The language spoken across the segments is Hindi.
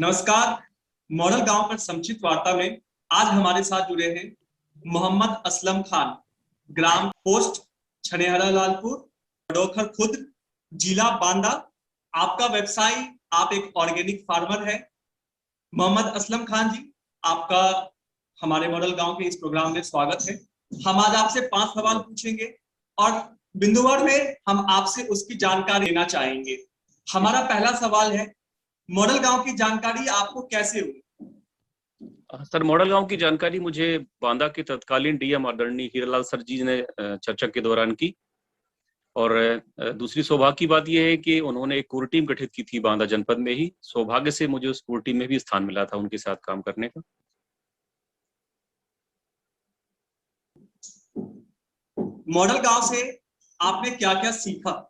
नमस्कार। मॉडल गांव पर संक्षिप्त वार्ता में आज हमारे साथ जुड़े हैं मोहम्मद असलम खान, ग्राम पोस्ट छनेहरा लालपुर, बडोखर खुर्द, जिला बांदा। आपका व्यवसाय, आप एक ऑर्गेनिक फार्मर है। मोहम्मद असलम खान जी, आपका हमारे मॉडल गांव के इस प्रोग्राम में स्वागत है। हम आज आपसे 5 सवाल पूछेंगे और बिंदुवार में हम आपसे उसकी जानकारी लेना चाहेंगे। हमारा पहला सवाल है, मॉडल गांव की जानकारी आपको कैसे हुई? सर, मॉडल गांव की जानकारी मुझे बांदा के तत्कालीन डीएम आदरणीय हीरालाल सर जी ने चर्चा के दौरान की। और दूसरी सौभाग्य की बात यह है कि उन्होंने एक कोर टीम गठित की थी बांदा जनपद में ही। सौभाग्य से मुझे उस कोर टीम में भी स्थान मिला था उनके साथ काम करने का। मॉडल गांव से आपने क्या क्या सीखा?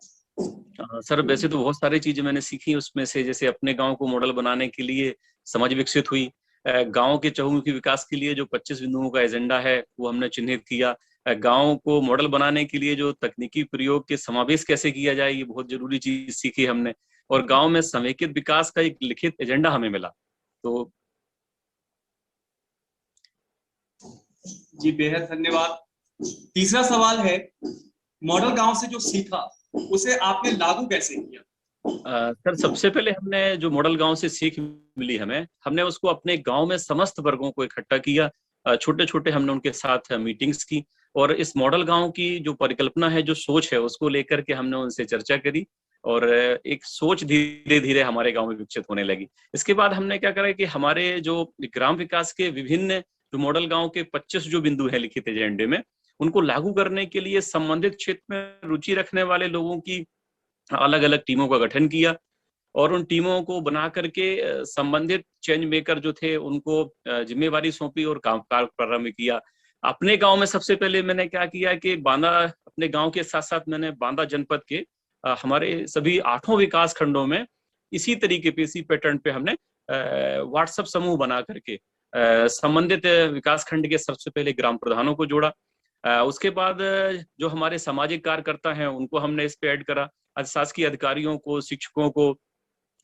सर, वैसे तो बहुत सारी चीजें मैंने सीखी। उसमें से जैसे अपने गांव को मॉडल बनाने के लिए समझ विकसित हुई। गांव के चहुमुखी विकास के लिए जो 25 बिंदुओं का एजेंडा है वो हमने चिन्हित किया। गांव को मॉडल बनाने के लिए जो तकनीकी प्रयोग के समावेश कैसे किया जाए, ये बहुत जरूरी चीज सीखी हमने। और गांव में समेकित विकास का एक लिखित एजेंडा हमें मिला। तो जी, बेहद धन्यवाद। तीसरा सवाल है, मॉडल गांव से जो सीखा उसे आपने लागू कैसे किया? सर, सबसे पहले हमने जो मॉडल गांव से सीख मिली हमने उसको अपने गांव में समस्त वर्गों को इकट्ठा किया। छोटे छोटे हमने उनके साथ मीटिंग्स की और इस मॉडल गांव की जो परिकल्पना है, जो सोच है, उसको लेकर के हमने उनसे चर्चा करी और एक सोच धीरे धीरे हमारे गांव में विकसित होने लगी। इसके बाद हमने क्या करा कि हमारे जो ग्राम विकास के विभिन्न जो मॉडल गांव के 25 जो बिंदु है लिखित एजेंडे में, उनको लागू करने के लिए संबंधित क्षेत्र में रुचि रखने वाले लोगों की अलग अलग टीमों का गठन किया और उन टीमों को बना करके संबंधित चेंज मेकर जो थे उनको जिम्मेवारी सौंपी और काम प्रारंभ किया। अपने गांव में सबसे पहले मैंने क्या किया कि बांदा, अपने गांव के साथ साथ मैंने बांदा जनपद के हमारे सभी 8 विकास खंडों में इसी तरीके पे, इसी पैटर्न पे हमने व्हाट्सएप समूह बना करके संबंधित विकास खंड के सबसे पहले ग्राम प्रधानों को जोड़ा। उसके बाद जो हमारे सामाजिक कार्यकर्ता हैं उनको हमने इस पे ऐड करा, शासकीय अधिकारियों को, शिक्षकों को,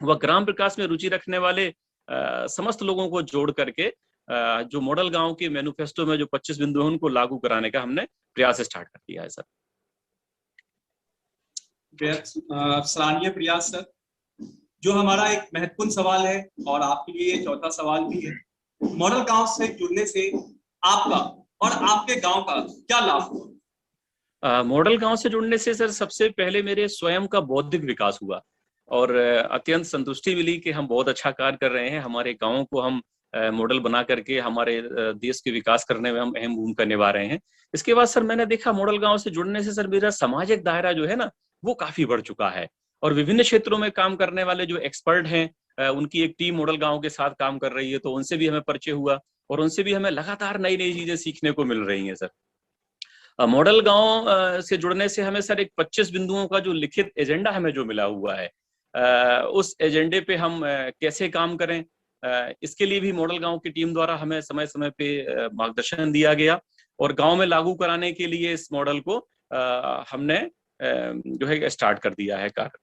व ग्राम विकास में रुचि रखने वाले समस्त लोगों को जोड़ करके जो मॉडल गांव के मैनिफेस्टो में जो 25 बिंदु हैं उनको लागू कराने का हमने प्रयास स्टार्ट कर दिया है सर। सराहनीय प्रयास सर। जो हमारा एक महत्वपूर्ण सवाल है और आपके लिए चौथा सवाल भी है, मॉडल गांव से जुड़ने से आपका और आपके गांव का क्या लाभ हुआ? मॉडल गांव से जुड़ने से सर सबसे पहले मेरे स्वयं का बौद्धिक विकास हुआ और अत्यंत संतुष्टि मिली कि हम बहुत अच्छा कार्य कर रहे हैं। हमारे गांव को हम मॉडल बना करके हमारे देश के विकास करने में हम अहम भूमिका निभा रहे हैं। इसके बाद सर मैंने देखा मॉडल गांव से जुड़ने से सर मेरा सामाजिक दायरा जो है ना, वो काफी बढ़ चुका है और विभिन्न क्षेत्रों में काम करने वाले जो एक्सपर्ट हैं उनकी एक टीम मॉडल गांव के साथ काम कर रही है, तो उनसे भी हमें परिचय हुआ और उनसे भी हमें लगातार नई नई चीजें सीखने को मिल रही हैं सर। मॉडल गांव से जुड़ने से हमें सर एक 25 बिंदुओं का जो लिखित एजेंडा हमें जो मिला हुआ है, उस एजेंडे पे हम कैसे काम करें, इसके लिए भी मॉडल गांव की टीम द्वारा हमें समय समय पे मार्गदर्शन दिया गया और गांव में लागू कराने के लिए इस मॉडल को हमने जो है स्टार्ट कर दिया है कार्य।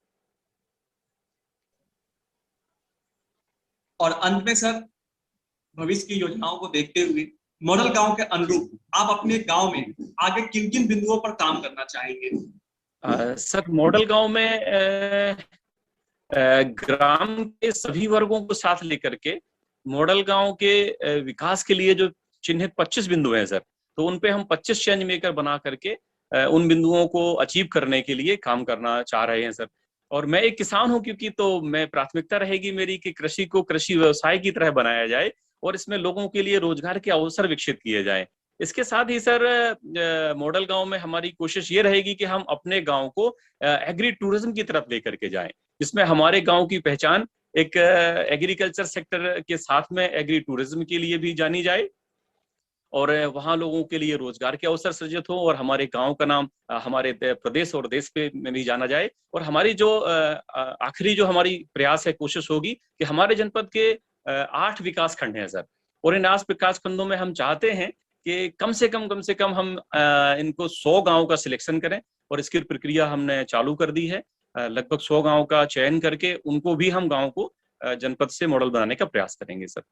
और अंत में सर, भविष्य की योजनाओं को देखते हुए मॉडल गांव के अनुरूप आप अपने गांव में आगे किन किन बिंदुओं पर काम करना चाहेंगे? सर, मॉडल गांव में ग्राम के सभी वर्गों को साथ लेकर के मॉडल गांव के विकास के लिए जो चिन्हित 25 बिंदु हैं सर, तो उन पे हम 25 चेंज मेकर बना करके उन बिंदुओं को अचीव करने के लिए काम करना चाह रहे हैं सर। और मैं एक किसान हूं क्योंकि, तो मैं प्राथमिकता रहेगी मेरी कि कृषि को कृषि व्यवसाय की तरह बनाया जाए और इसमें लोगों के लिए रोजगार के अवसर विकसित किए जाए। इसके साथ ही सर मॉडल गांव में हमारी कोशिश ये रहेगी कि हम अपने गांव को एग्री टूरिज्म की तरफ लेकर के जाएं, जिसमें हमारे गांव की पहचान एक एग्रीकल्चर सेक्टर के साथ में एग्री टूरिज्म के लिए भी जानी जाए और वहां लोगों के लिए रोजगार के अवसर सृजित हो और हमारे गांव का नाम हमारे प्रदेश और देश पे में भी जाना जाए। और हमारी जो आखिरी जो हमारी प्रयास है, कोशिश होगी कि हमारे जनपद के 8 विकास खंड हैं सर, और इन 8 विकास खंडों में हम चाहते हैं कि कम से कम हम इनको 100 गाँव का सिलेक्शन करें और इसकी प्रक्रिया हमने चालू कर दी है। लगभग 100 गाँव का चयन करके उनको भी हम गाँव को जनपद से मॉडल बनाने का प्रयास करेंगे सर।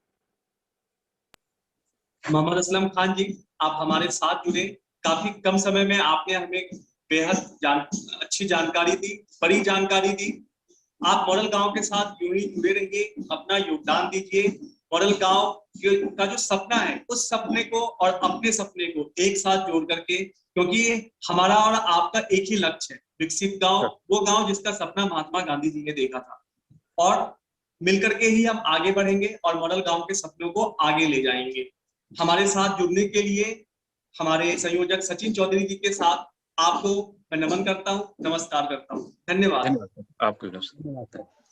मोहम्मद असलम खान जी, आप हमारे साथ जुड़े, काफी कम समय में आपने हमें बेहद अच्छी जानकारी दी, बड़ी जानकारी दी। आप मॉडल गांव के साथ यूं ही जुड़े रहिए, अपना योगदान दीजिए। मॉडल गांव का जो सपना है, उस सपने को और अपने सपने को एक साथ जोड़ करके, क्योंकि हमारा और आपका एक ही लक्ष्य है, विकसित गांव, वो गांव जिसका सपना महात्मा गांधी जी ने देखा था। और मिलकर के ही हम आगे बढ़ेंगे और मॉडल गांव के सपनों को आगे ले जाएंगे। हमारे साथ जुड़ने के लिए हमारे संयोजक सचिन चौधरी जी के साथ आपको मैं नमन करता हूँ, नमस्कार करता हूँ। धन्यवाद। आपको नमस्कार।